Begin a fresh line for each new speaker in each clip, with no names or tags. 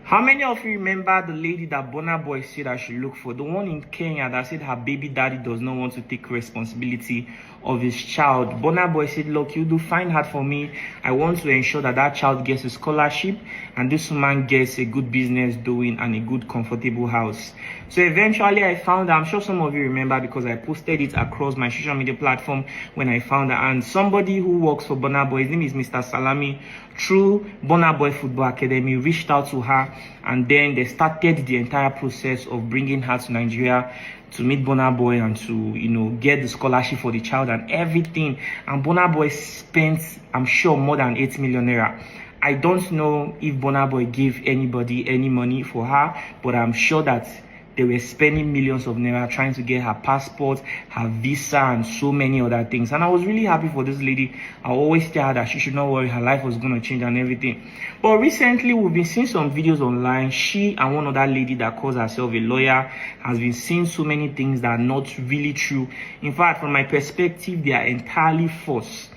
How many of you remember the lady that Burna Boy said I should look for? The one in Kenya that said her baby daddy does not want to take responsibility of his child. Burna Boy said, look, you do find hard for me. I want to ensure that that child gets a scholarship and this woman gets a good business doing and a good comfortable house. So eventually I found her. I'm sure some of you remember because I posted it across my social media platform when I found her. And somebody who works for Burna Boy, his name is Mr. Salami, through Burna Boy Football Academy, reached out to her, and then they started the entire process of bringing her to Nigeria to meet Burna Boy and to, get the scholarship for the child and everything. And Burna Boy spent, I'm sure, more than 8 million naira. I don't know if Burna Boy gave anybody any money for her, but I'm sure that they were spending millions of naira trying to get her passport, her visa, and so many other things. And I was really happy for this lady. I always tell her that she should not worry, her life was going to change and everything. But recently, we've been seeing some videos online. She and one other lady that calls herself a lawyer has been saying so many things that are not really true. In fact, from my perspective, they are entirely false.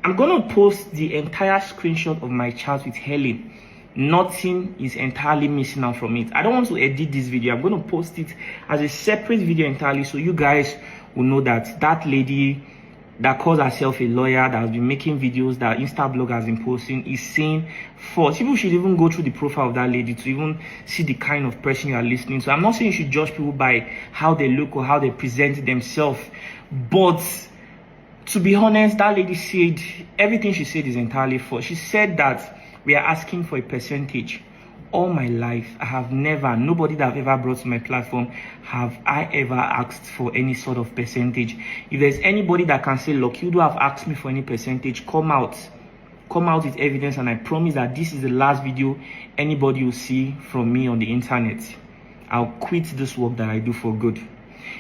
I'm going to post the entire screenshot of my chat with Helen. Nothing is entirely missing out from it. I don't want to edit this video. I'm going to post it as a separate video entirely so you guys will know that that lady that calls herself a lawyer, that has been making videos that Instablog has been posting, is saying false. People should even go through the profile of that lady to even see the kind of person you are listening to. I'm not saying you should judge people by how they look or how they present themselves, but to be honest, that lady said everything she said is entirely false. She said that we are asking for a percentage. All my life, I have never, nobody that I've ever brought to my platform, have I ever asked for any sort of percentage. If there's anybody that can say, look, you do have asked me for any percentage, come out with evidence, and I promise that this is the last video anybody will see from me on the internet. I'll quit this work that I do for good.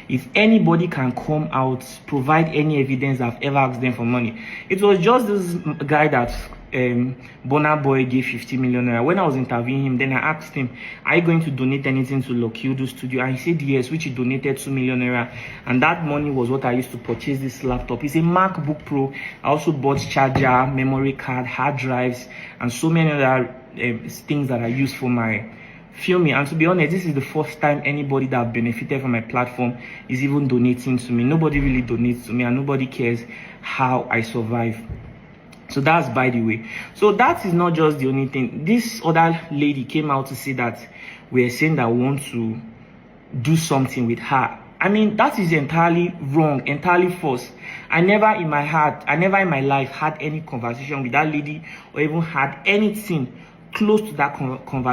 If anybody can come out, provide any evidence that I've ever asked them for money. It was just this guy that Burna Boy gave 50 million naira. When I was interviewing him, then I asked him, are you going to donate anything to Lokiudu Studio? And he said yes, which he donated 2 million naira. And that money was what I used to purchase this laptop. It's a MacBook Pro. I also bought charger, memory card, hard drives, and so many other things that I use for my filming. And to be honest, this is the first time anybody that benefited from my platform is even donating to me. Nobody really donates to me, and nobody cares how I survive. So that's by the way. So that is not just the only thing. This other lady came out to say that we're saying that we want to do something with her. I mean, that is entirely wrong, entirely false. I never in my life had any conversation with that lady or even had anything close to that conversation.